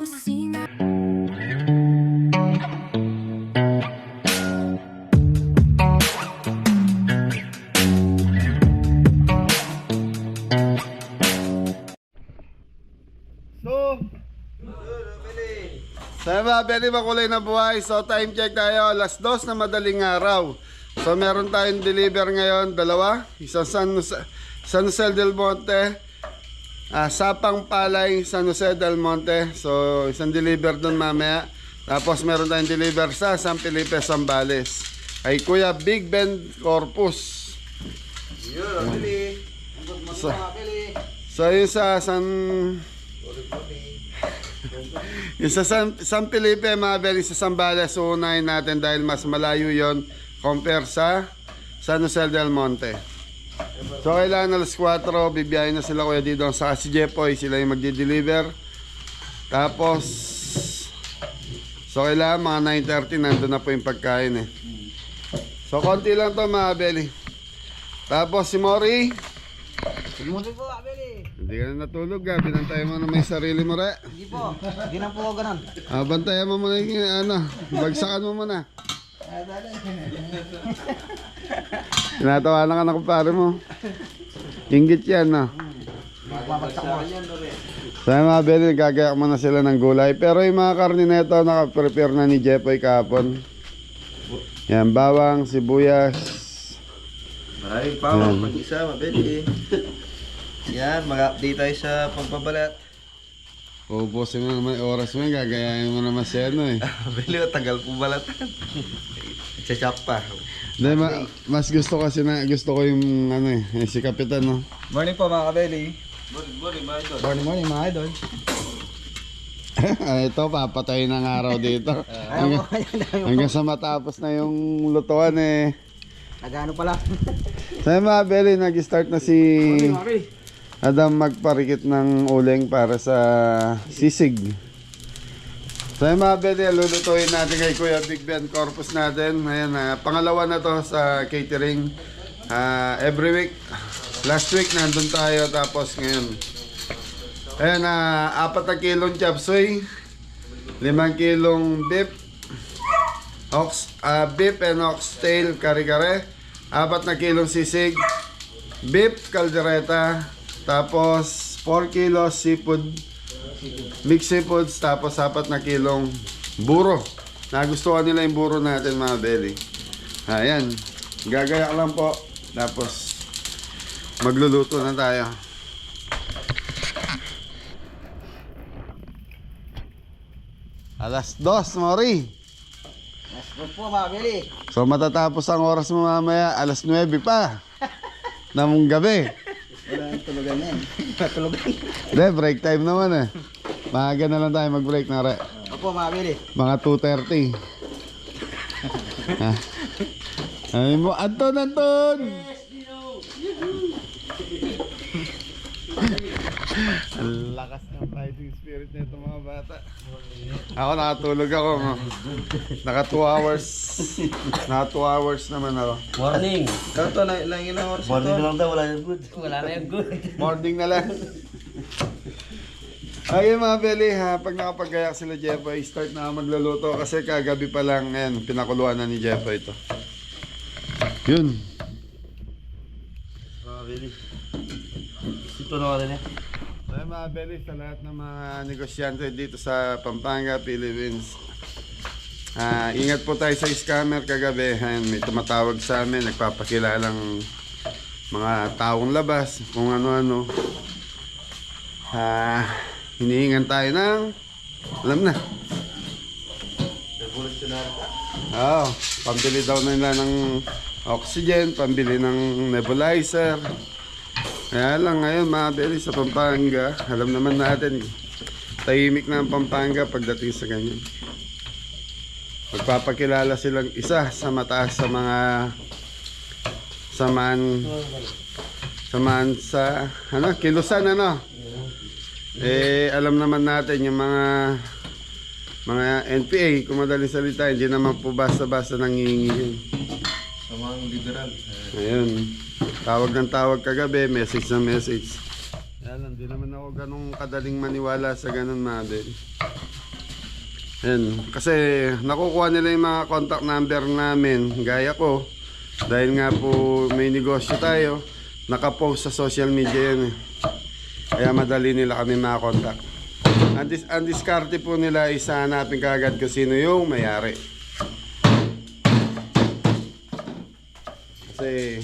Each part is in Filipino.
kusina. So, mga Beli, makulay na buhay. So, time check tayo. Alas 2 na madaling araw. So, meron tayong deliver ngayon. Dalawa. Isang San Jose del Monte. Sapang Palay, San Jose del Monte. So, isang deliver dun mamaya. Tapos, meron tayong deliver sa San Felipe, Zambales. Kay Kuya Big Ben Corpus. So, yun sa yung sa San Felipe, mga Beli, sa Zambales, so unahin natin dahil mas malayo yon compare sa San Jose del Monte. So kailangan alas 4, bibiyahin na sila Kuya Didong sa si Jepoy, sila yung magdi-deliver. Tapos so kailangan mga 9:30 nandun na po yung pagkain eh. So konti lang to mga Beli. Tapos si Mori, Muli po, Abeli. hindi ka na natulog ha, binantayan mo na may sarili mo re. Hindi po, hindi na po ganun. Bantayan mo muna yung bagsakan mo muna. Tinatawa na ka na kumpare mo. Inggit yan no. Magpapagsak mo. Sa mga Beli, gagayak mo na sila ng gulay. Pero yung mga karne neto, nakaprepare na ni Jepoy kahapon. Yan, bawang, sibuyas. Maraming pawang pag-isa, mabili. Yan, mag-update tayo sa pagbabalat. Ubusin mo naman oras mo, gagayahin mo naman siya eh. Mabili, tagal po balatan. Chachak pa. Hindi, mas gusto kasi gusto ko yung si Kapitan no. Morning po mga kabeli. Morning, mga idol. Ito, papatayin ng araw dito. Hanggang sa matapos na yung lutuan eh. Nagano pala. Sa mga Beli, nag-start na si Adam magparikit ng uling para sa sisig. Sa mga Beli, lulutuin natin kay Kuya Big Ben Corpus natin. Ayan, pangalawa na to sa catering. Every week. Last week nandun tayo, tapos ngayon. Ayan, 4 na kilong chop suey, 5 kilong beef, beef and oxtail kare-kare, 4 na kilong sisig, beef caldereta, tapos 4 kilos seafood, mixed seafoods, tapos 4 na kilong buro. Nagustuhan nila yung buro natin mga Beli. Ayan, gagayak lang po, tapos magluluto na tayo. Alas 2, Mori. Let's go po mga kabeli. So matatapos ang oras mo mamaya, alas 9 pa. Namong gabi. Wala nang tulugan yan. Tulugan. Hindi, break time naman eh. Maaga na lang tayo mag-break na re. Opo mga kabeli. Mga 2:30. Ay mo, Anton! Ang lakas ng fighting spirit nito mga bata. Ako nakatulog ako. Naka 2 hours. Naka 2 hours naman ako. Morning. Kanto na lang ilang oras. Morning na lang daw, wala yung good. Wala na yung good. Morning na lang. Ayun mga Beli ha, pag nakapagayak sila Jepoy, start na magluluto kasi kagabi pa lang, ayan, pinakuluan na ni Jepoy ito. Yun. Mabili. Ito na rin eh. Ayun mga Beli, sa lahat ng mga negosyante dito sa Pampanga, Philippines. Ingat po tayo sa scammer kagabi. Ayan, may tumatawag sa amin, nagpapakilalang mga taong labas, kung ano-ano. Hinihingan tayo ng, alam na. Revolutionary ka. Oo, pambili daw nila ng oxygen, pambili ng nebulizer. Kaya lang ngayon mga Beli sa Pampanga, alam naman natin, tahimik na ang Pampanga pagdating sa ganyan. Magpapakilala silang isa sa mataas sa mga samaan sa kilusan alam naman natin yung mga NPA, kung madaling salita, hindi naman po basta-basta nangihingi yun. Sa mga liberal. Ayun, tawag ng tawag kagabi, message na message. Yan lang, di naman ako ganong kadaling maniwala sa ganon mga Beli. Yan. Kasi nakukuha nila yung mga contact number namin. Gaya ko. Dahil nga po may negosyo tayo. Nakapost sa social media yan eh. Kaya madali nila kami makakontakt. Ang diskarte po nila is hanapin kaagad kung sino yung may-ari. Kasi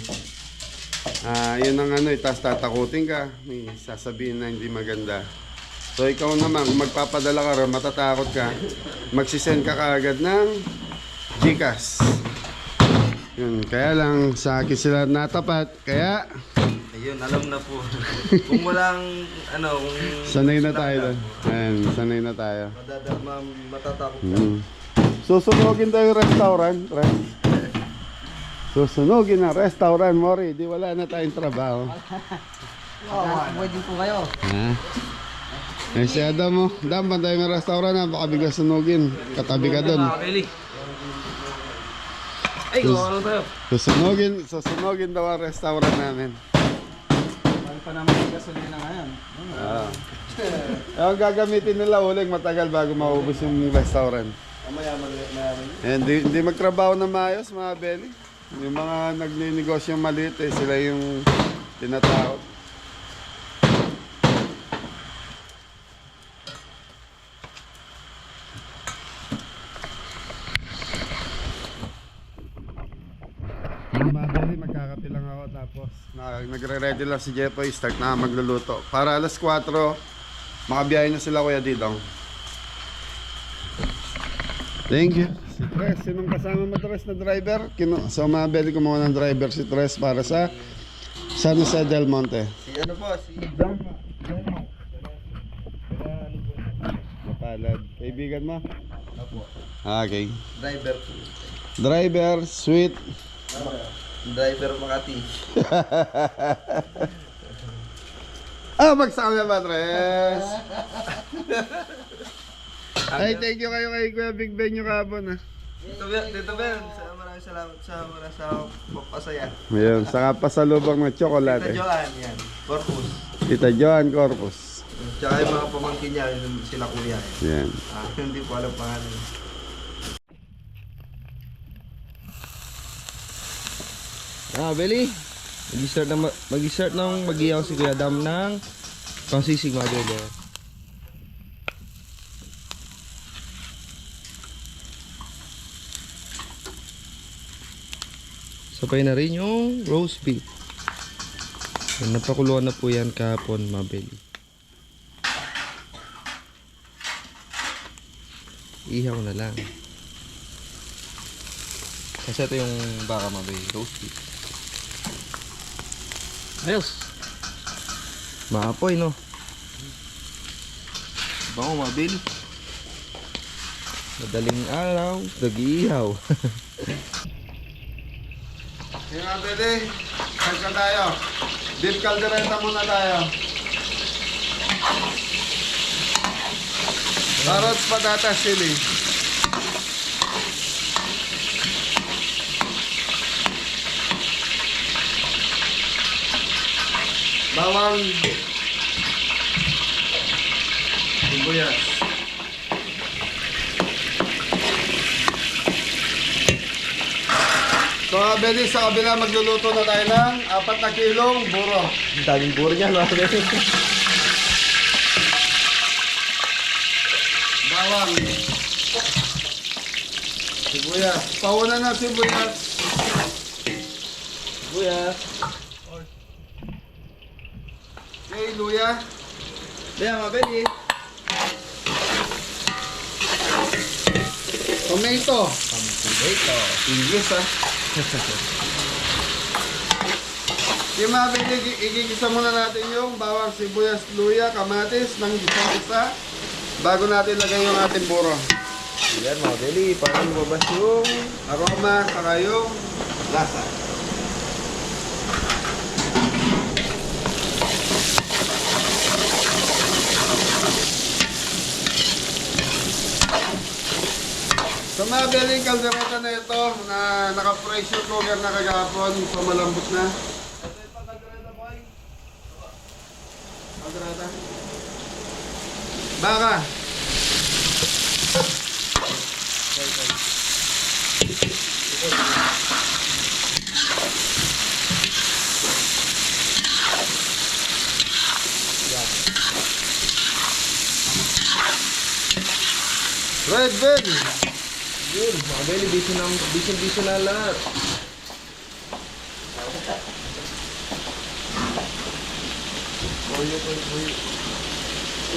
yun ang ano, tas tatakutin ka, may sasabihin na hindi maganda. So ikaw naman, kung magpapadala ka rin, matatakot ka, magsisend ka kaagad ng GCash. Yun, kaya lang sa akin sila natapat, kaya Ayun, alam na po. Kung walang, ano, kung... sanay na tayo doon. Ayan, sanay na tayo. Matatakot ka. Susunugin tayo yung restaurant, friend. Susunugin ang restaurant, Mori. Di wala na tayong trabaho. Pwede po kayo. Ha? Eh si Adam mo. Adam, bantay mo yung restaurant ha. Baka bigla sunugin. Katabi ka doon. Beli. Ay, gawa lang tayo. Susunugin daw ang restaurant namin. Paano pa naman yung gasolina ngayon? Ang gagamitin nila uling matagal bago maubos yung restaurant. Mayaman. Hindi magtrabaho na maayos mga belly. Yung mga nagninegosyo maliit eh, sila yung tinatawag. Mga belly, magkakape lang ako tapos nagre-ready lang si Jepoy, start na magluluto. Para alas 4, makabiyahin na sila Kuya Didong. Thank you. Si Tres, sinong kasama mo Tres na driver? So mga belly, kumuha ng driver si Tres para sa San Jose del Monte. Si ano po, si... Mapalad. Kaibigan mo? Apo. Okay. Driver po. Driver, sweet. Driver Makati. Magsama ba Tres? Ay, thank you kayo kay Kuya Big Ben yung kapon ha. Dito Ben, maraming salamat sa papasaya. Ayun, saka pasalubong ng Tita tsokolate. Joan, yan. Corpus. Tita Joan Corpus. Tsaka yung mga pamangkin niya, sila kuya. Yan. Hindi ko alam pangalan. Beli. Mag-start ng mag-iyaw si Kuya Dam ng pangsisig mga beli. Sabay na rin yung roast beef. Napakuluan na po yan kahapon mga beli. Ihaw na lang. Kasi ito yung baka mga beli, roast beef. Ayos. Maapoy no. Bango mabil. Madaling araw, nag-iihaw. Yung mga beli, saan ka tayo? Beef caldereta muna tayo. Carrots, patatas, sili. Bawang. Sibuyas. So, Beli, sa kabila magluluto na tayo ng 4 na kilong buro. Ang daming buro niya mga beli. Bawang. Sibuyas. Pauna na sibuyas. Kuya. Okay, luya. Kaya mga beli. Tomato. Ito. English ah. Yung mga Beli, igigisa muna natin yung bawang, sibuyas, luya, kamatis ng isa-isa bago natin lagay yung ating buro. Yan mga beli. Para lumabas yung Aroma, saka yung lasa. So mga Beling, kaldereta na ito na naka-pressure cooker na kagapon, so malambot na. Ito yung kaldereta boy. Kaldereta. Baka. Red bell! Yun, mga belly, busy na lahat.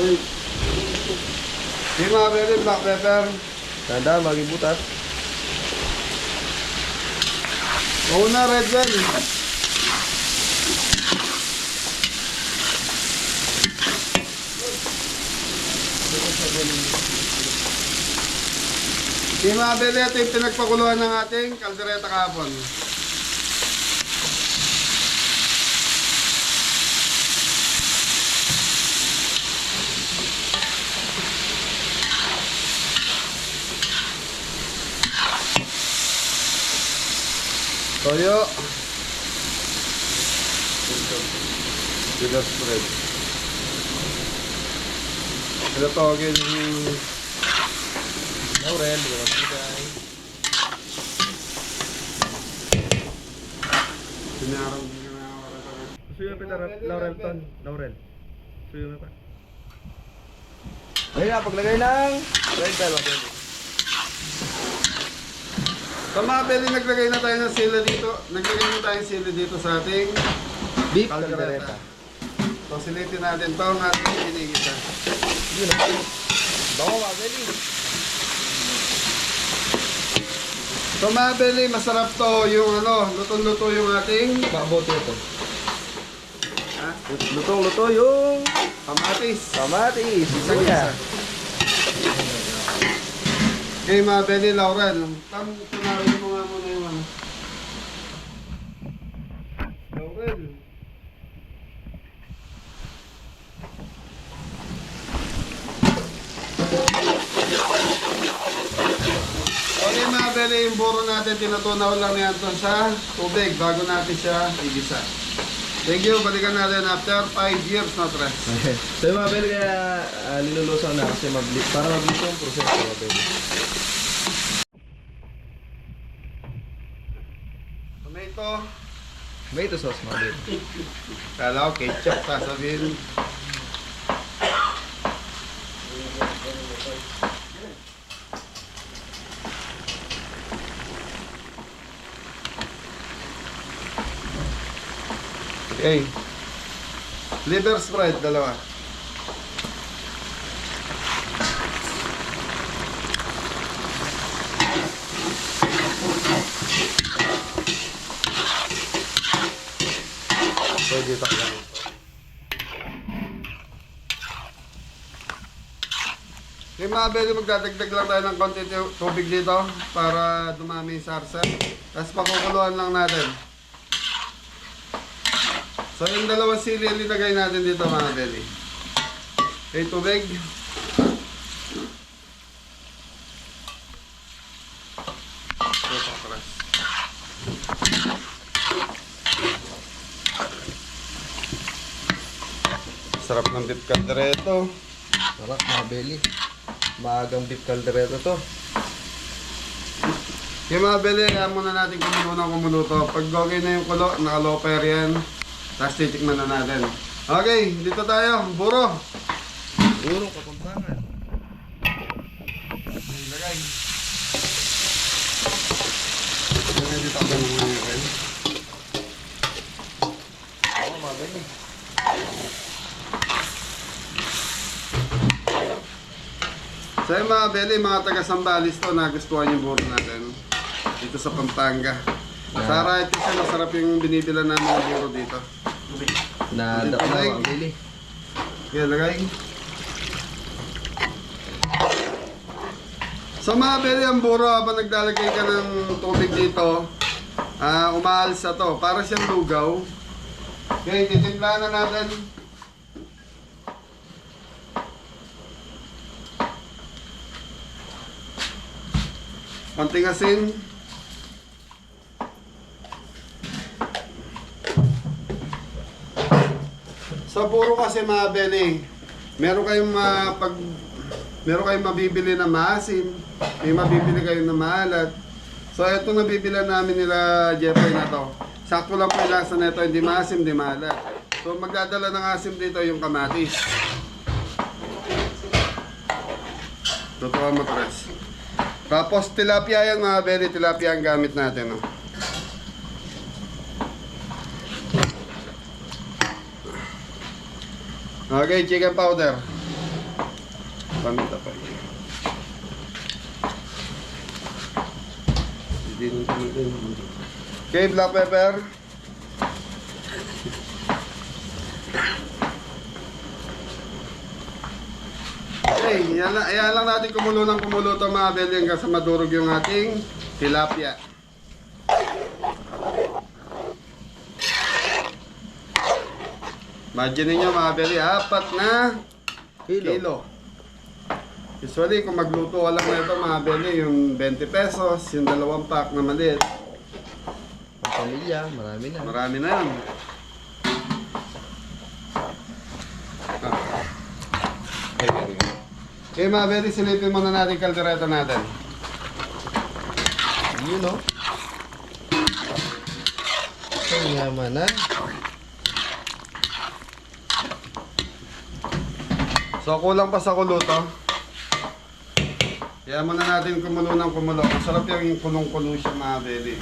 Uy. Yung mga belly, black pepper. Tanda, magibutas. Una, red bell. Yung mga belly, ito yung pinagpakuluan ng ating kaldereta kahapon. Toyo. Sugar spread. Ito tawagin yung Laurel, gawag sigay. sinarang Suyo pa Laurel ton. Laurel. Suyo pa. Ayun na, paglagay ng red bell. sa mga belly, naglagay na tayo ng sila dito. Naglagay na tayo ng sila dito sa ating Beef kaldereta. caldereta. So silitin natin ito ang ating pinigita. Yun na. Bango mga belly. So mga belly, masarap to yung lutong-luto yung ating Mabote ito. ha, Lutong-luto yung kamatis. kamatis. Isang isa. Okay mga belly, Laurel. Tunawin mo nga muna yung Laurel. Okay mga belly, yung buro natin, tinutunaw lang yan doon sa tubig bago natin siya igisa. Thank you, balikan natin after 5 years na rest. So yung mga belly, kaya linulusaw na kasi para mabilis yung proseso mga belly. Tomato. Tomato sauce mga belly. Kala ko ketchup, sasabihin. Okay. Liver spread, dalawa. Pwede takpan ito. Okay mga belly, magdadagdag lang tayo ng konti tubig dito para dumami yung sarsa. Tapos pakukuluan lang natin. So yung dalawang sili ang linagay natin dito mga belly. Okay, tubig. Okay, papras. Sarap ng beef caldereta. Sarap mga belly. Maagang beef caldereta to. Yung mga belly, kaya muna natin kumulo ng kumuluto. Pag okay na yung kulo, naka-low-fire yan. Tapos titikman na natin. Okay, dito tayo. Buro. Urong kapampangan. Ilagay. Ilagay dito ako ng mga yan. Oo mga belly. So yung mga belly, mga taga-Sambales to, nagustuhan yung buro natin. Dito sa Pampanga. Sa right kasi masarap yung binibila namin ng buro dito. Nadap na mga belly. Okay, lagay. So mga belly, ang buro, habang naglalagay ka ng tubig dito, umaalsa to. Para siyang lugaw. Okay, titimplahan na natin. Konting asin. Sa buro kasi mga belly, meron kayong meron kayong mabibili na maasim, may mabibili kayo na maalat. So itong nabibili namin nila Jeffrey na to. Sakto lang po yung lasa na ito, hindi maasim, hindi maalat. So magdadala ng asim dito yung kamatis. Totoo matras. Tapos tilapia yan mga belly, tilapia ang gamit natin. No? Okay, chicken powder. Paminta pa. Okay, black pepper. Okay, ayan lang natin kumulo ng kumulo ito mga belly hanggang sa madurog yung ating tilapia. Imagine ninyo mga belly, 4 na kilo. Usually kung magluto ka lang na ito mga belly, yung 20 pesos, yung 2 pack na maliit. Pamilya, marami na. Marami na yan. Okay mga belly, silipin muna natin kaldereta natin. Yun, no? Ang yaman na. So kulang pa sa kulo to. Kaya muna natin kumulo ng kumulo. Masarap yung kulong-kulo siya mga belly.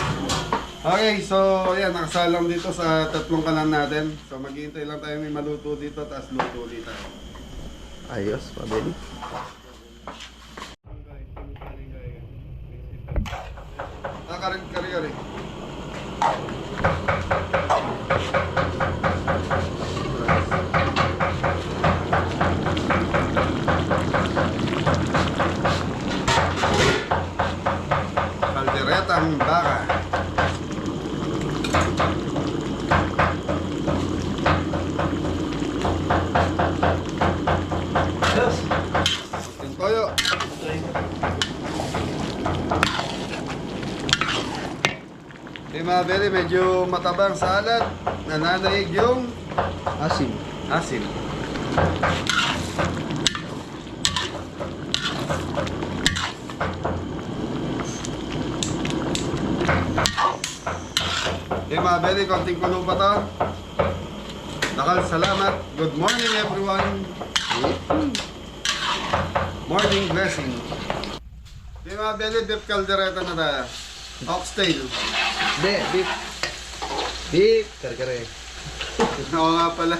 Okay, so ayan, nakasalang dito sa 3 kalan natin. So maghihintay lang tayo may maluto dito, tapos luto ulit tayo. Ayos, pabili. Kari-kari. Kalderetang baka. Yung toyo. Okay mga belly, medyo matabang salad. Nananaig yung Asim. asim. Okay mga belly, konting kulo pa to. Nakal, salamat. Good morning everyone. Morning blessing. Okay mga belly, beef caldereta na tayo. Oxtail. Hindi, beef. Beef, kare-kare. Oo nga pala.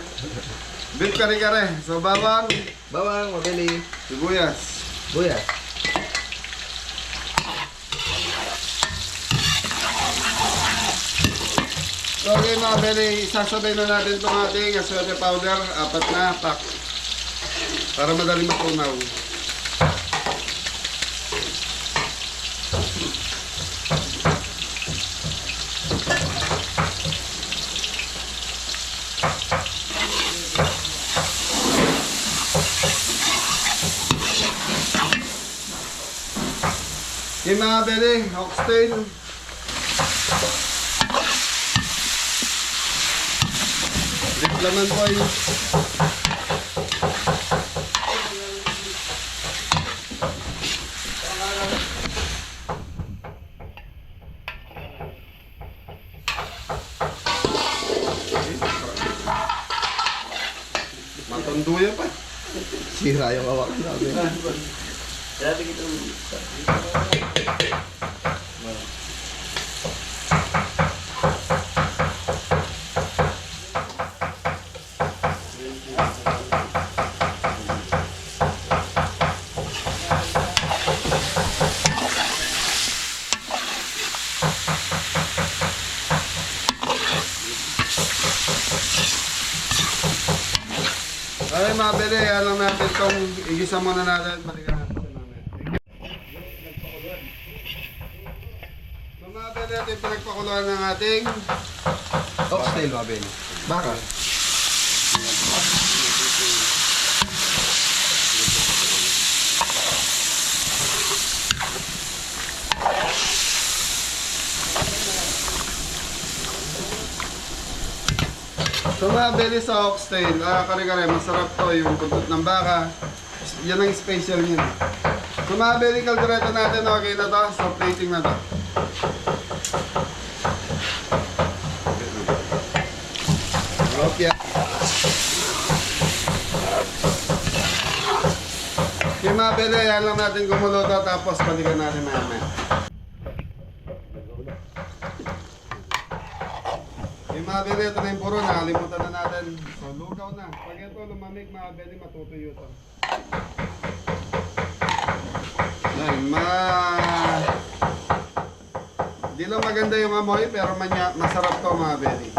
Beef kare-kare. So bawang, Bawang, mabili. sibuyas. Buyas. So okay mga belly, isasabay na natin itong ating aswete powder, 4 na pack. Para madali matunaw. Okay mga belly, oxtail. Laman po yun. Matunduya pa. Sira yung awak namin. Okay mga bele, alam natin itong igisa muna natin. Balikan natin namin. So mga bele, ito yung pinagpakuluan ng ating Oxtail, mabili. Baka. So mga bele sa oxtail, kare-kare, masarap to yung buntot ng baka, yan ang special yun. So mga belly, kaldereta natin, okay na to. So plating na to. Okay. Yung mga belly, yan lang natin gumulo to, tapos balikan natin maya. Yung mga belly, ito na yung puro, nakalimutan na natin. So lugaw na. Pag ito lumamig mga belly, matutuyo to. Yan, di lang maganda yung amoy, pero masarap to mga belly.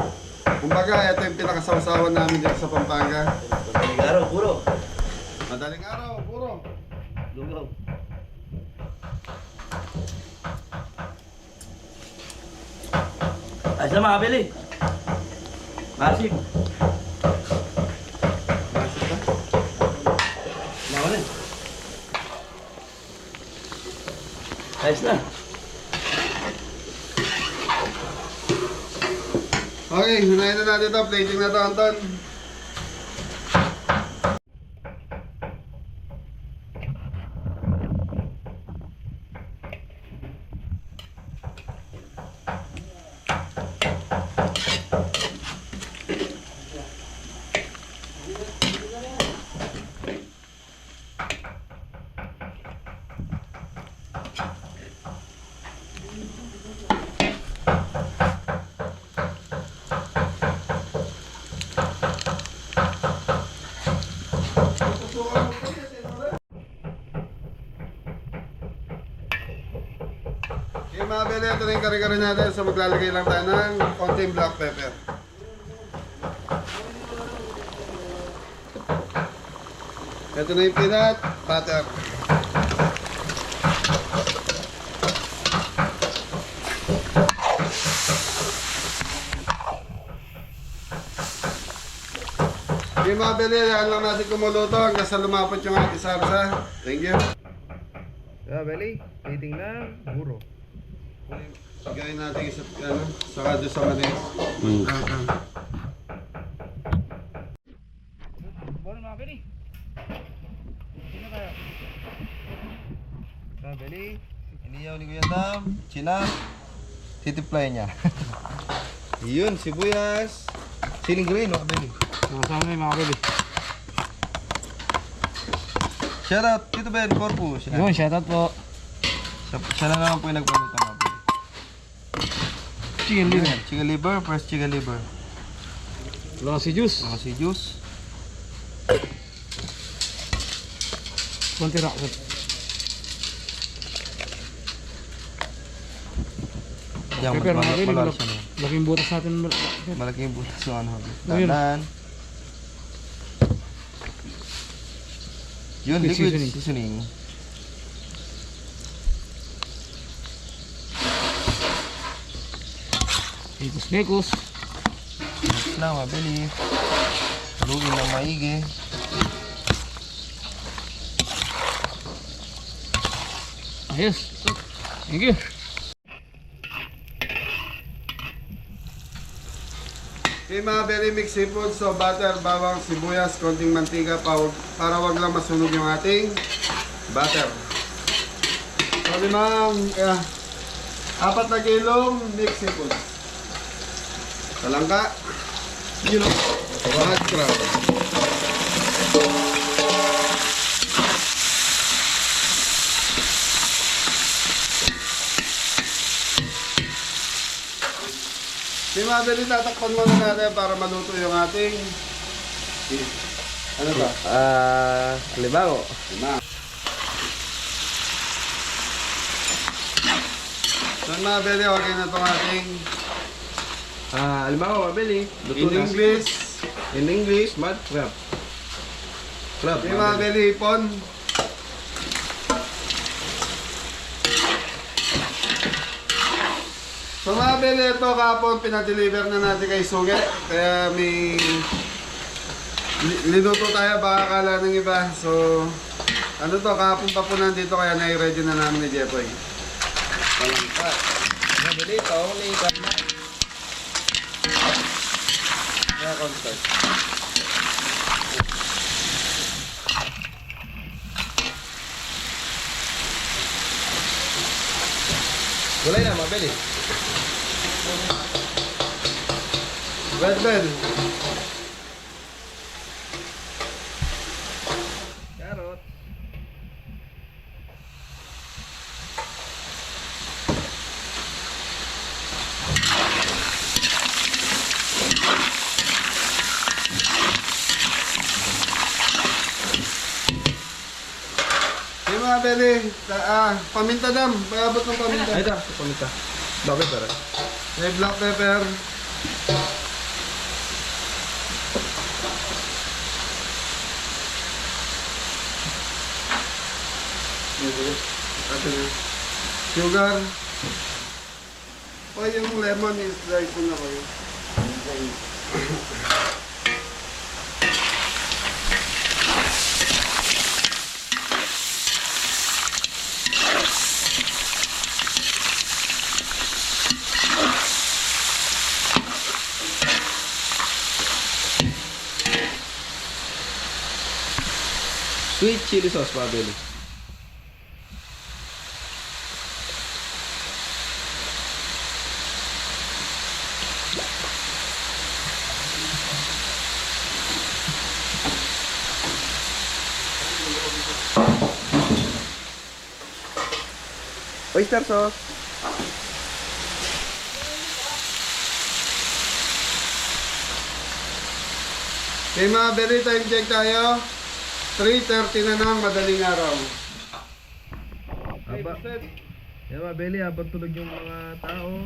Kumbaga, ito yung pinakasawsawan namin dito sa Pampanga. Madaling araw, puro. Madaling araw, puro. Lugaw. Ayos na mga bili. Masig. Masig ka? Naman eh. Ayos na. Okay, hunayin na natin ito. Plating na ito, Anton. Okay mga bele, ito na yung kare-kare natin. So maglalagay lang tayo ng konting black pepper. Ito na yung peanut butter. Okay mga bele, yan lang natin kumuluto hanggang sa lumapot yung ating sarsa. Thank you. Yeah, belly. Plating ng buro. Gawin natin isa, saka doon sa manis. Bueno, mga bili. Sino kayo? Yeah, belly. Iniyaw ni Kuya Dam. Chinang. Titiplay niya. Yun, sibuyas. Siling green, mga belly. Nasama yung mga bili. Shout out, Tito Ben Corpus. Yun, shoutout po. Siya na naman po yung nagpaluto, mga belly. Chicken liver. Chicken liver, fresh chicken liver. Wala si juice. Mga si juice. Konti rocket. Yan, Pepper, mga bili. malaki siya. Laking butas natin. Malaking butas yung ano. Ayun. Danan. Yun, Liquid liquid seasoning. seasoning. Nekos. Next na, mabili. Lugin ng maigi. Ayos. Thank you. Okay mga very mixed seafood, so butter, bawang, sibuyas, konting mantika para wag lang masunog yung ating butter. So 4 na kilong mixed seafood. Talangka, bahad crab. Di madali, tatakpan muna natin para maluto yung ating ano ba? Kalimango. Lima. So mga beli, okay na itong ating Kalimango, mabili. in English. In English, mud crab. Crab. Di mga beli, ipon. So mga beli, ito kahapon pinadeliver na natin kay Suge. Kaya may linuto tayo, baka akala ng iba. So ano to, kahapon pa po nandito kaya nai-ready na namin ni Jepoy. Palangka. Mabili, taong ni Karna. Kaya concert. Gulay na, mabili. Red bell. Carrot. Yung mga beli, paminta dam. Paabot ng paminta. Ay, ito. Pamita. Bakit para? May black pepper. Sugar. O yung lemon is dry po na kayo. Sweet chili sauce, mabili. Oyster sauce. Okay mga beli, time check tayo. 3:30 na ng madaling araw. Aba. Yan mabili, habang tulog yung mga tao.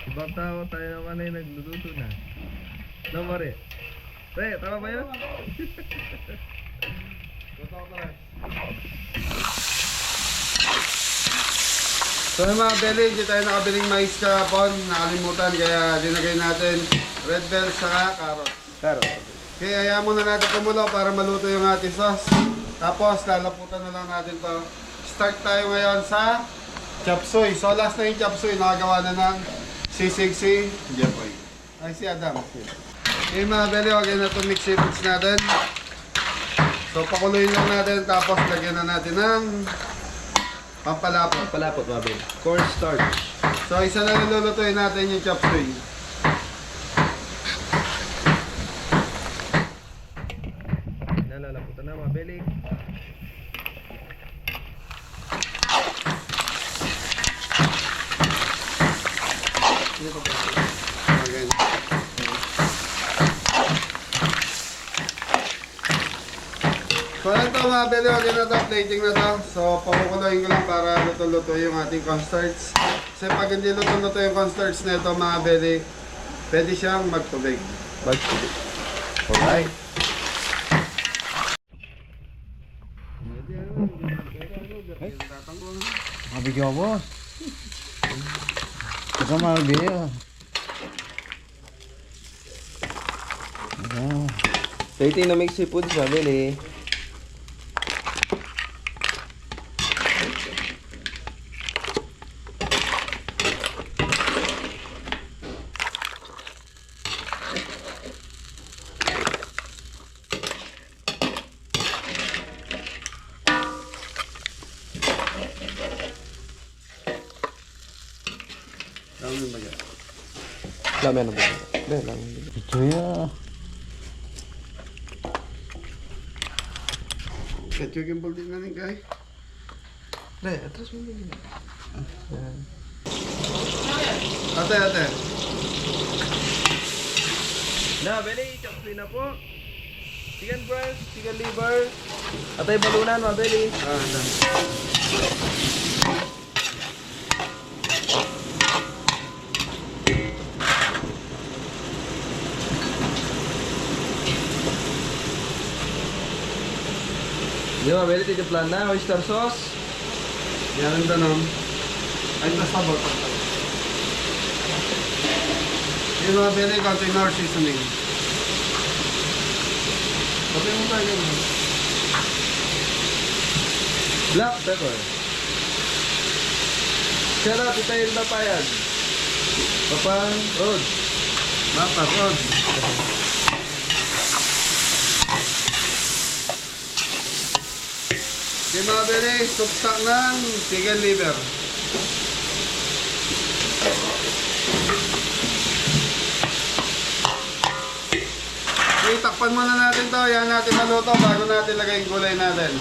Ibang tao, tayo naman ay nagluluto na. No, Mare? Pre, tama ba yun? So yung mga beli, hindi tayo nakabiling mais kahapon. Nakalimutan, kaya dinagay natin red bell sa carrot. Carrot. Okay, hayaan muna natin kumulo para maluto yung ating sauce. Tapos, lalaputan na lang natin to. Start tayo ngayon sa chop suey. So, last na yung chop suey. Nakagawa na ng sisig si Jepoy. Ay, si Adam. Okay, mga beli, wag na itong mix natin. So, pakuluin lang natin. Tapos, lagyan na natin ng pampalapot. Palapot, mabili. Cornstarch. So, isa na nilulutuin natin yung chop suey. Nalalaputan na, mabili. Okay. So ito mga beli, wag na to, plating na to. So pakukuloyin ko lang para luto-luto yung ating cornstarch. Kasi pag hindi luto-luto yung cornstarch na ito mga beli, pwede siyang magtubig. Alright. Mabigyan mo. Ito mabigyan. Dating na mix seafoods, mabili. Dami ba yan? Lamen na ba? Hindi, lamen. Ito yan. Ketchup din na rin kay. Hindi, atras mo din. Ate. Na, beli, chopsui na po. Chicken breast, chicken liver. Atay balunan, mabili. Dami. Hindi, mabili, titiplan na. Oyster sauce. Yan ang danom. Ay, nasabot. Yung mga bili, konting nor seasoning. Kapit mo tayo ganun. Black pepper. Sarap, itayin na pa yan. Papang road. Mapasod. Yung mga bili, substak ng chicken liver. takpan muna natin to. Yan natin maluto bago natin lagay yung gulay natin.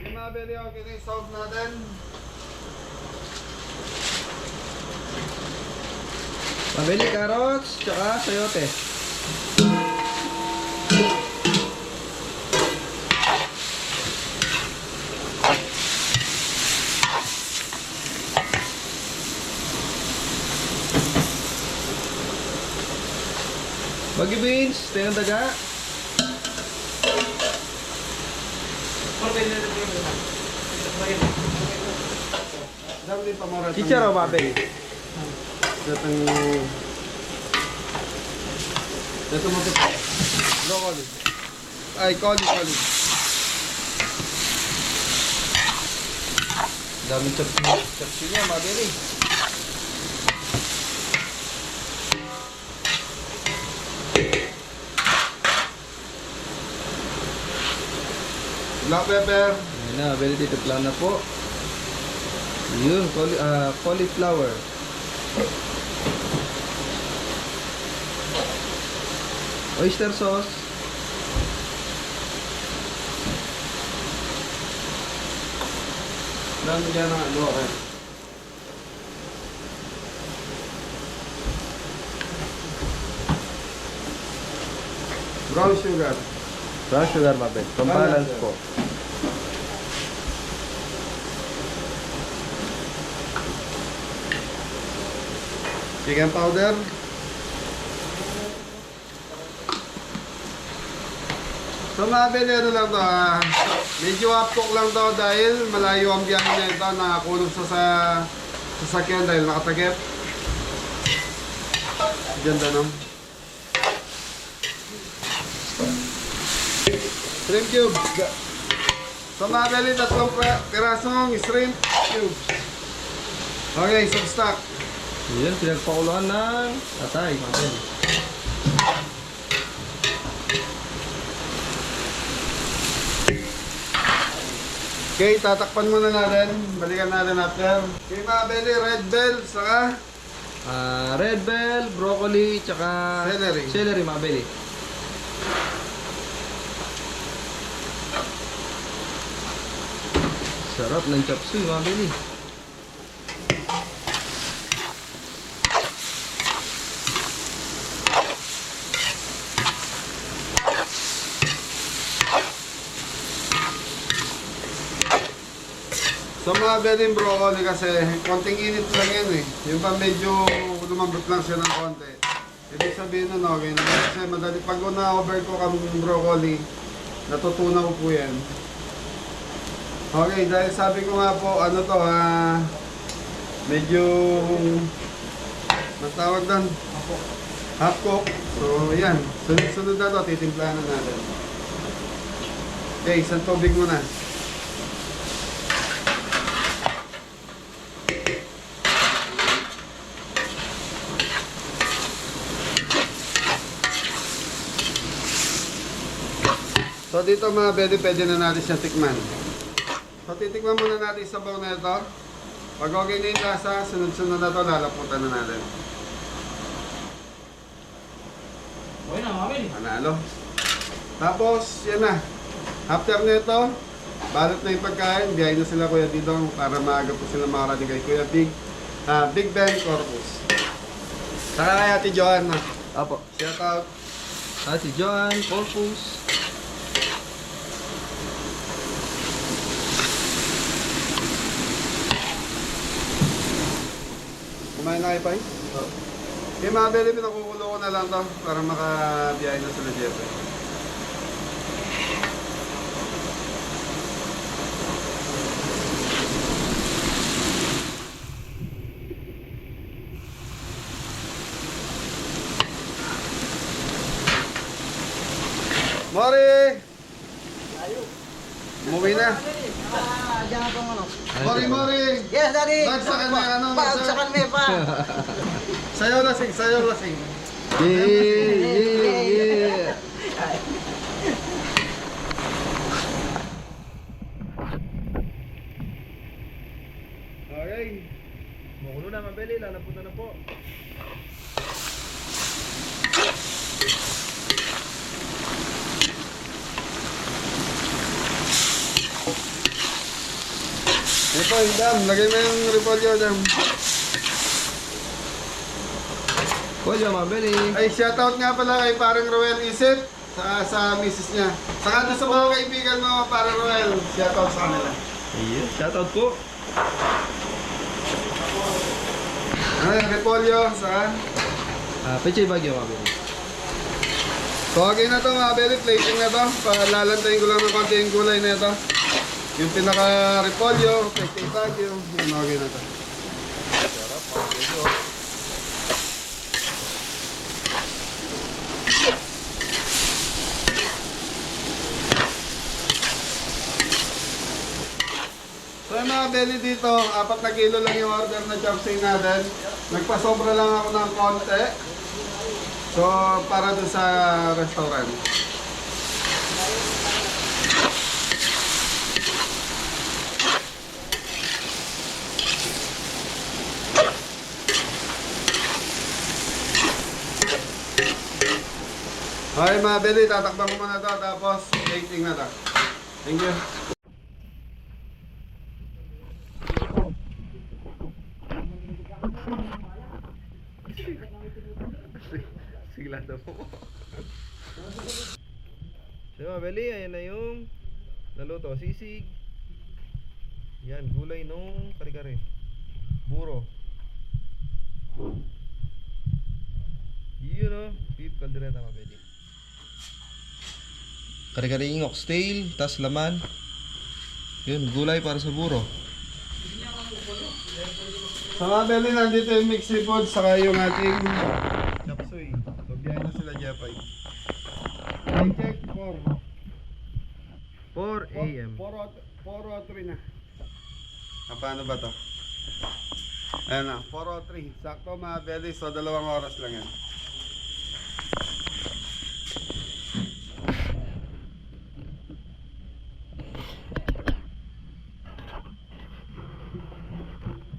Yung mga belly, okay na yung sauce natin. Mabili carrots, tsaka sayote. Baggy beans, tinang daga. Dami din pamorat. Chicharo, babe. Datang... Dato mo ito. Broccoli. Ay, coli. Daming chapsi niya, mabili. Black pepper. Ayun na, mabili dito plan na po. Yun, cauliflower. Oyster sauce. Dami dyan ng ano, okay. Brown sugar. Brown sugar, mabili. Pambalance po. Chicken powder. So mabili ano lang to, medyo half cook lang to dahil malayo ang biyahe niya ito, nakakulong sa sasakyan dahil nakatakip. Ganda no? Shrimp cube. So mabili 3 pirasong shrimp cube. Okay, substock. Yun, pinagpakuluan ng atay, mabili. Okay, tatakpan muna natin. Balikan natin after. Okay, mabili red bell, saka Red bell, broccoli, tsaka Celery. celery, mabili. Sarap ng chop suey, mabili. sa mga bedding broccoli kasi konting init lang yan eh. Yung pa medyo lumambot lang siya ng konti. Ibig sabihin nun okay na. Kasi madali pag na-overcook ang broccoli, natutunaw po yan. Okay, dahil sabi ko nga po, ano to medyo matawag doon, half cook. So yan, sunod na to, titimplahan na natin. Okay, isang tubig muna. So dito mga pwede na natin siya tikman. So titikman muna natin sa sabaw na ito. Pag okay na yung lasa, sunod-sunod na ito, lalaputan na natin. Okay na, mabili. Panalo. Tapos, yan na. After nito, balot na yung pagkain, biyahin na sila Kuya Didong para maaga po sila makarating kay Kuya Big Ben Corpus. Saka kay Ate Joanna. Apo. Shout out. Si Joan, Corpus. Kumain na kayo pa eh? Oo. Kaya mga beli, pinakukulo ko na lang to para makabiyahin na sila Jeffrey. Mori! Umuwi na. Diyan ako ano. Mori! Yes, daddy. Bagsakan na ano, Bagsakan mo pa. Sayaw lasing, sayaw lasing. Yeah. Okay. Makulo na, mabili. Lalaputan na po. pa, Dam. Lagay mo yung repolyo, Dam. Polyo mga Beli. Ay, shoutout nga pala kay parang Roel Isip sa misis niya. Saka doon sa mga kaibigan mo, parang Roel. Shoutout sa kanila. Yes, shoutout po. Ay, repolyo, saan? Pechay Bagyo mga Beli. So, okay na to mga Beli, plating na to. Lalantayin ko lang ng konti yung gulay na ito. Yung pinaka-repolyo, pechay bagyo. Yun, okay na to. So yung mga Beli dito, 4 na kilo lang yung order na chopsay natin. Nagpasobra lang ako ng konti. So, para doon sa restaurant. Okay mga Beli, tatakpan ko muna ito tapos plating na ito. Thank you. Sigla daw po. So mga Beli, ayan na yung naluto. Sisig. Yan, gulay nung kare-kare. Buro. Yun o, beef caldereta mga Beli. Kare-karing oxtail, tas laman. Yun, gulay para sa buro. Sa mga Beli, nandito yung mixed seafood saka yung ating chapsuy. So, biyahe na sila Jepay. Time check, 4 a.m. 4:03 na. Paano ba to? Ayan na, 4:03. Sakto mga Beli, so 2 oras lang yan.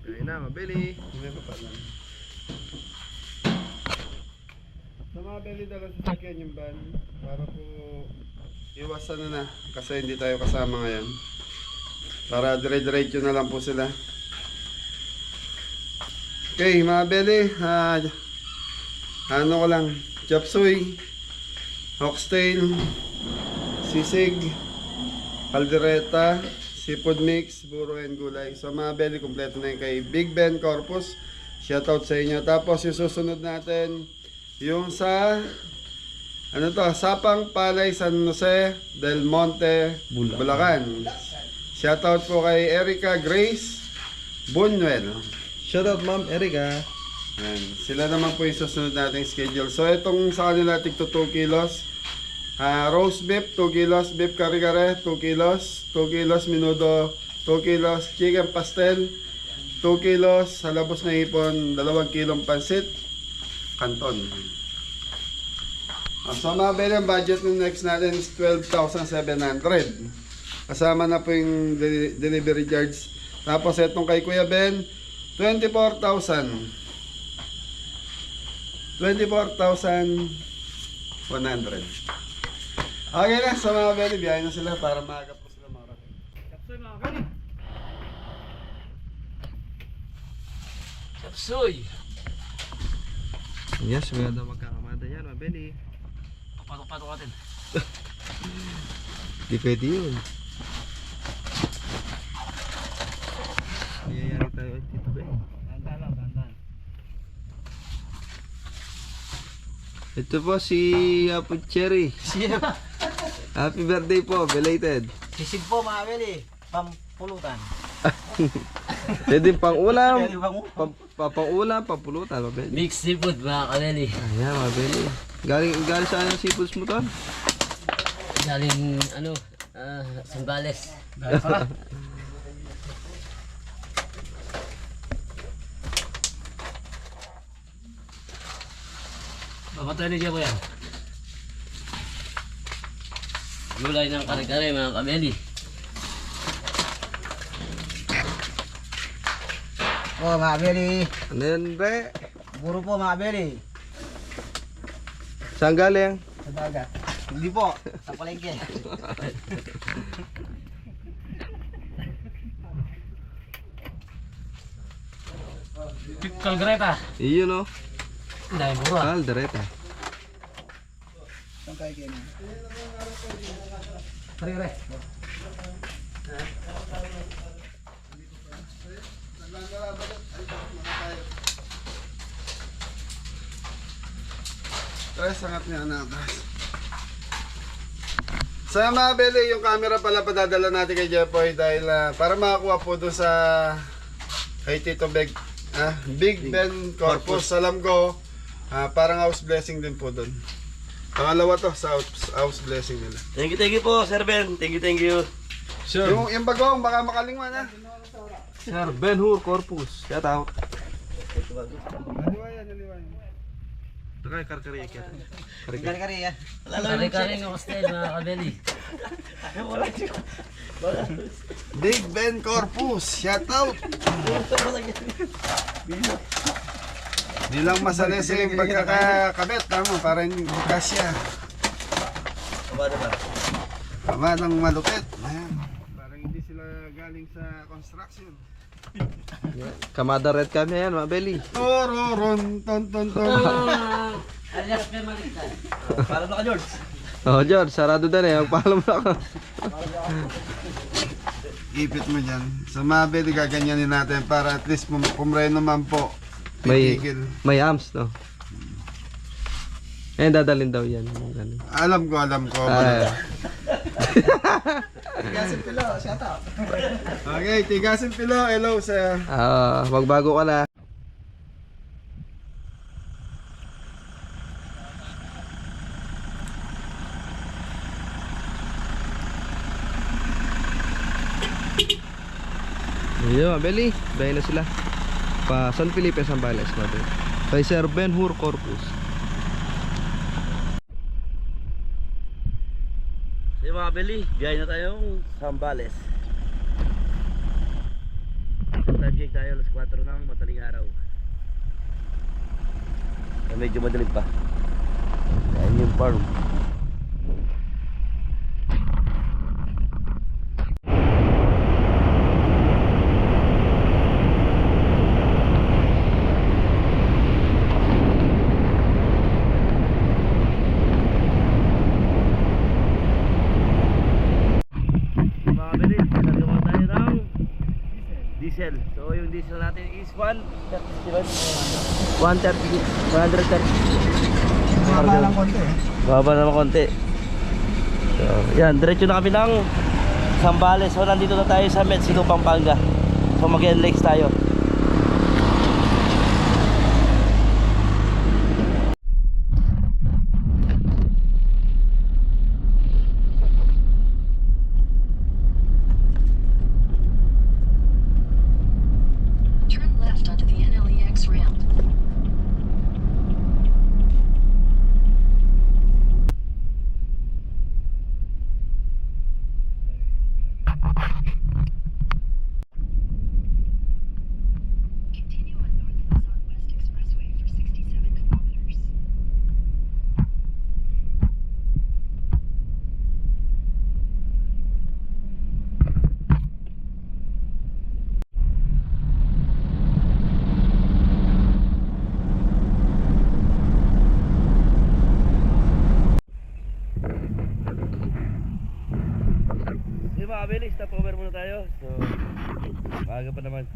Ayun na mga Beli. Hindi pa pa lang. Sa mga Beli, dala sa sakyan yung van para po iwasan na kasi hindi tayo kasama ngayon. Para dire-diretso na lang po sila. Okay, mga Beli, ano ko lang, chopsuey, oxtail, sisig, caldereta, seafood mix, buro and gulay. So mga Beli, kompleto na yung kay Big Ben Corpus. Shoutout sa inyo. Tapos yung susunod natin, yung sa ano to, Sapang Palay San Jose del Monte, Bulacan. Shoutout po kay Erica Grace Buñuel. Shoutout Ma'am Erica. Ayan. Sila naman po yung susunod nating schedule. So itong sa kanila tigto 2 kilos. Roast beef 2 kilos, beef kare-kare 2 kilos, 2 kilos menudo 2 kilos, chicken pastel 2 kilos, halabos na hipon 2 kilong pansit, kanton. So mga Beli, ang budget ng next natin is 12,700. Kasama na po yung delivery charge. Tapos itong kay Kuya Ben, 24,100. Okay na, sa mga Beli, biyahe na sila para maaga po sila marating. Chapsoy mga Beli. Chapsoy. Yes, maganda magkakamada yan mga Beli. Patok-patok natin. Di pwede yun. Mayayari tayo at Tito Ben. Dandan lang, dandan. Ito po si Apo Cherry. Happy birthday po, belated. Sisig po mga Beli. Pampulutan. Pwede pang ulam. Pwede bang Pang ulam, pampulutan mga Beli. Mixed seafood mga Kabeli. Ayan mga Beli. Galing saan yung seafoods mo to? Galing Sambales. Papatay niyo po yan. Gulay ng kare-kare mga Kabeli. po mga Beli. Ano yan, Re? Puro po mga Beli. Saan galing? Sa dagat. Hindi po. Sa palengke. Caldereta. Iyon no. Dahil buro. Caldereta. Pare. Tres, angat niya na atas. So mga beli, yung camera pala padadala natin kay Jeffoy dahil para makakuha po doon sa kay Tito Big Ben Corpus. Alam ko, parang house blessing din po doon. Pangalawa to sa house blessing nila. Thank you po, Sir Ben. Thank you. Sure. Yung bagong, baka makalingwan ha. Sir Ben Hur Corpus. Shout out. Naliwayan. Ito kayo karkariya kaya. Kari-kari yan. Kari-kari ng hostel mga kabeli. Big Ben Corpus, shout out. Di lang masali silang pagkakabit, tama, para hindi kasya. Kabada ba? Tama ng malupit. Ayan. Parang hindi sila galing sa construction. Kamada red kami yan, mga belly. Tororon, ton. Alias may maligtan. Paalam na ka, George. Oh, George, sarado din eh. Magpaalam na ka. Ipit mo dyan. Sa Mabel, gaganyanin natin para at least pumre naman po. May, Titigil. may arms, no? Eh, dadalhin daw yan. Ganun. Alam ko. Ay. Okay, Tigasin Pilo, hello sir. Magbago ka na. Yo, Beli, bayan na sila. Pa San Felipe, Zambales, Mabel. Kay Sir Ben Hur Corpus. Hey mga Beli, biyahe na tayong Zambales. Time check tayo, alas 4 ng madaling araw. Medyo madilim pa. Yan yung farm. Diesel. So yung diesel natin is 130. Mababa lang konti eh. Baba naman konti. So, yan, diretso na kami ng Zambales. So nandito na tayo sa Mexico, Pampanga. So mag-enlex tayo. Turn left onto the NLEX ramp. Continue on North Luzon West Expressway for 67 kilometers. Yung mga kabili, stop over muna tayo. So, maaga pa naman.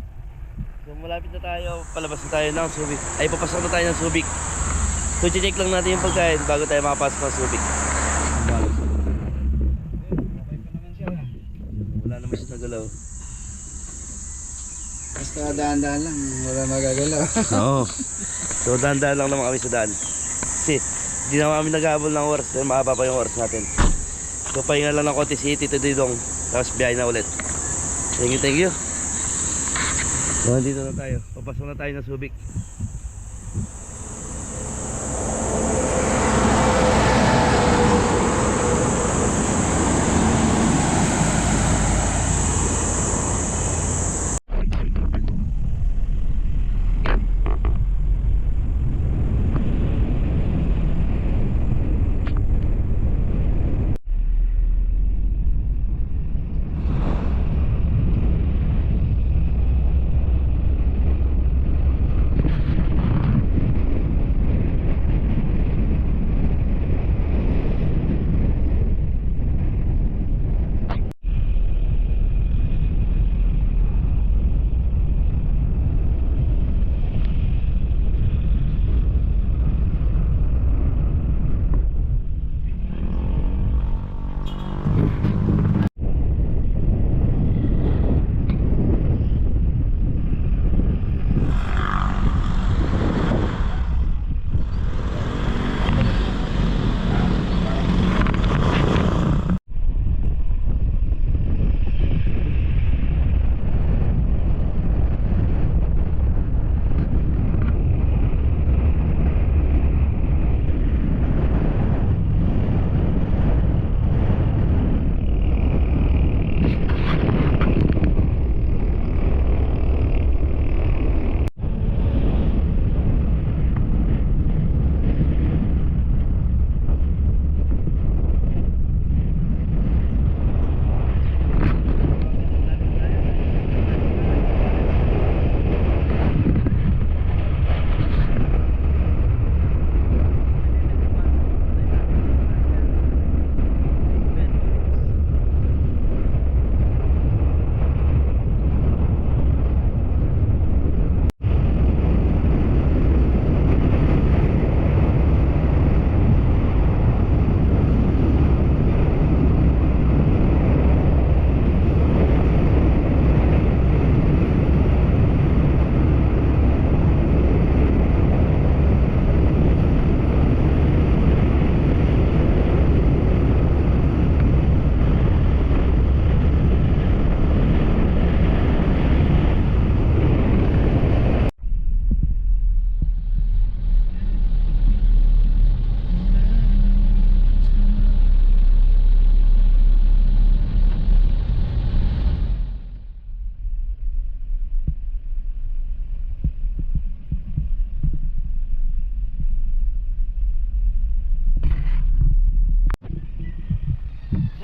So, malapit na tayo. Palabas na tayo ng Subic. Ay, papasok na tayo ng Subic. So, check lang natin yung pagkain bago tayo makapasok ng Subic. Wala naman siya nagalaw. Basta daan-daan lang, wala magagalaw. Oo. So, dahan-dahan lang naman kami sa daan. Kasi, hindi naman kami nag-aabol ng oras. Dahil mahaba pa yung oras natin. So, pahinga lang ng konti si Tito Didong. Tapos biyahe na ulit. Thank you. So, nandito na tayo. Papasok na tayo ng Subic.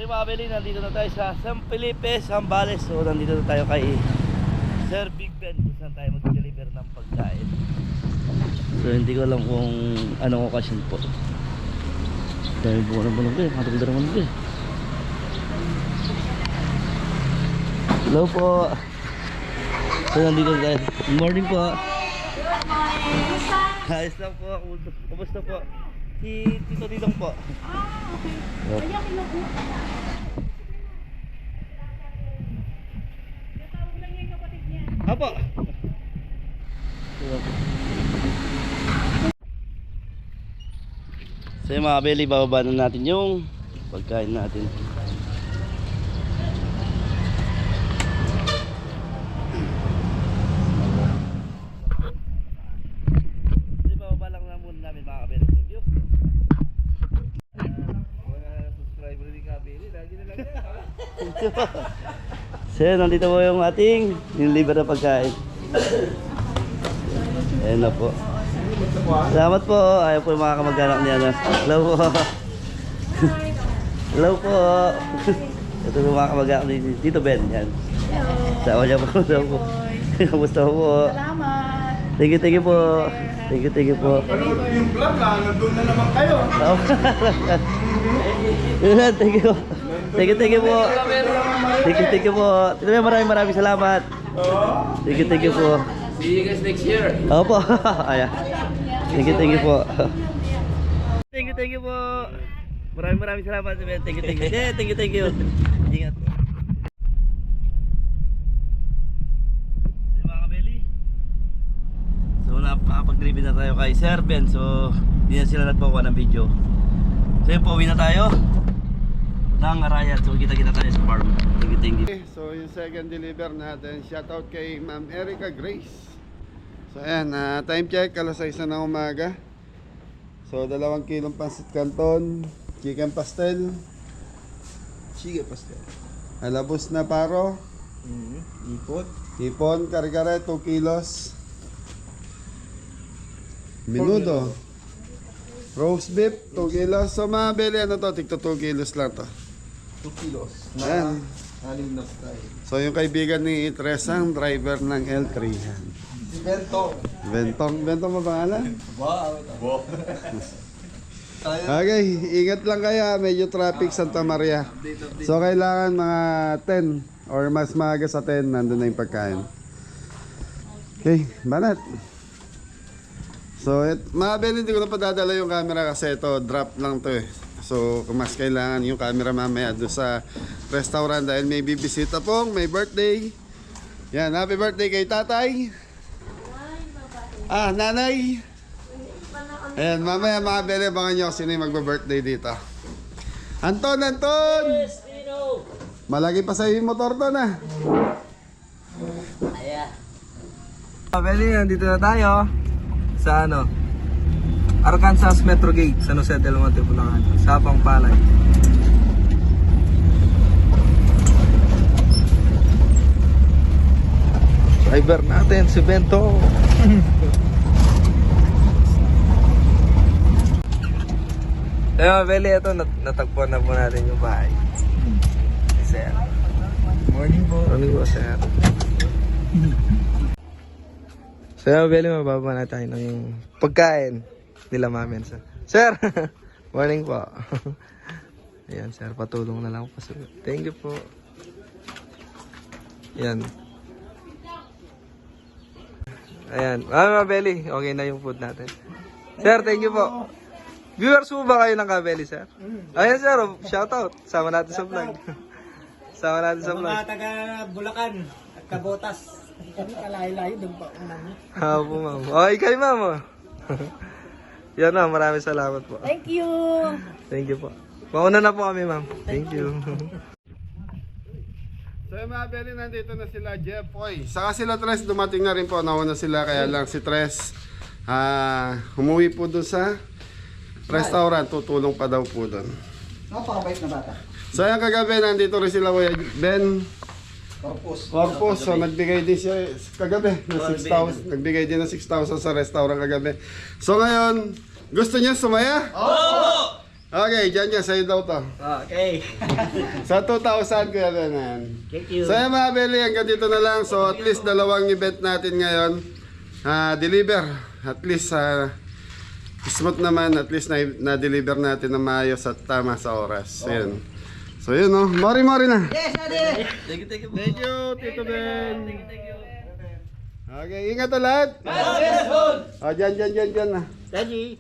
So mga Beli, nandito na tayo sa San Felipe, Zambales. So nandito na tayo kay Sir Big Ben kung saan tayo mag-deliver ng pagkain. So hindi ko alam kung anong okasyon po. Dahil buwan ng buwan ko matagdara mo na Hello po. So nandito na tayo. Good morning po. Ayos lang po. Kumusta po? Si Tito Didong po. Apo. So yung mga Beli, bababa na natin yung pagkain natin. So bababa lang na muna namin mga Beli. Thank you. Mga subscriber ni Kabili, lagi na lang yan. So nandito po yung ating niliver na pagkain. Ayan na po. Salamat po. Ayaw po yung mga kamag-anak niya na. Hello po. Hello po. Ito yung mga kamag-anak ni Tito Ben. Yan. Sama niya po. Hello po. Kamusta po? Salamat. Thank you po. Thank you po. Yung vlog nandun na naman kayo. Thank you. Thank you po. Thank you po. Tito Ben, maraming salamat. Thank you po. See you guys next year. Opo. Ayan. Thank you po. Thank you po. Maraming salamat. Thank you. Yeah, thank you. Ingat po. Mga kabeli. So nakapag-drive na tayo kay Sir Ben. So hindi na sila nagpakuha ng video. So yun po, uwi na tayo ng Arayat. So kita tayo sa farm. Thank you. So yung second deliver natin, shoutout kay Ma'am Erica Grace. So ayan, time check, alas 6 na ng umaga. So 2 kilong pansit canton, chicken pastel, alabos na paro, ipon, kare-kare 2 kilos, menudo, roast beef 2 kilos. So mga Beli, ano to, tigto 2 kilos lang to. 2 kilos. Ayan. Anim na fry. So yung kaibigan ni Tresang, driver ng L3 yan. Si Bento. Bentong mo pangalan? Wow. Okay, ingat lang kaya, medyo traffic Santa Maria. So kailangan mga 10 or mas maaga sa 10 nandun na yung pagkain. Okay, banat. So mga Beli, hindi ko na padadala yung camera kasi ito drop lang to eh. So mas kailangan yung camera mamaya doon sa restaurant dahil may bibisita pong may birthday. Yan, happy birthday kay tatay. Nanay. Ayan, mamaya mga Beli, abangan nyo sino yung magbe-birthday dito. Anton! Malaki pa sa'yo yung motor to na. Beli, nandito na tayo sa Arkansas Metro Gate, San Jose del Monte, Bulacan, Sapang Palay. Driver natin si Bento. Ayun, Beli, ito natagpuan na po natin yung bahay. Sir. Morning po. Morning po, sir. So, Beli, mababa na tayo ng pagkain nila mamin, sir. Sir! Morning po. Ayan, sir. Patulong na lang po. Thank you po. Ayan. Ayan. Mabeli. Okay na yung food natin. Sir, thank you po. Viewers mo ba kayo ng Kabeli, sir? Ayan, sir. Shoutout. Sama natin sa vlog. Sama natin sa vlog. Mga taga Bulacan at Kabotas. Kami kalayo-layo doon pa unang. Po, ma'am. Okay kayo, ma'am. Yan na, maraming salamat po. Thank you. Thank you po. Mauna na po kami, ma'am. Thank you. So yung mga Beli, nandito na sila Jeffoy. Saka sila Tres, dumating na rin po. Nauna sila, kaya lang si Tres umuwi po doon sa restaurant. Tutulong pa daw po doon. Napakabait na bata. So yung kagabi, nandito rin sila Kuya Ben Corpus. So nagbigay din siya kagabi ng 6,000. Nagbigay din ng 6,000 sa restaurant kagabi. So ngayon, gusto niya sumaya? Oo! Okay, dyan sa'yo daw to. Okay. Sa 2,000 kuya Renan. Thank you. So yan mga Beli, hanggang dito na lang. So at least dalawang event natin ngayon. Deliver. At least smooth naman. At least na-deliver natin na maayos at tama sa oras. Ayan. So yun oh. Mori-mori na. Yes, Daddy! Thank you, Tito Ben. Okay, ingat na lahat. Dyan na. Daddy!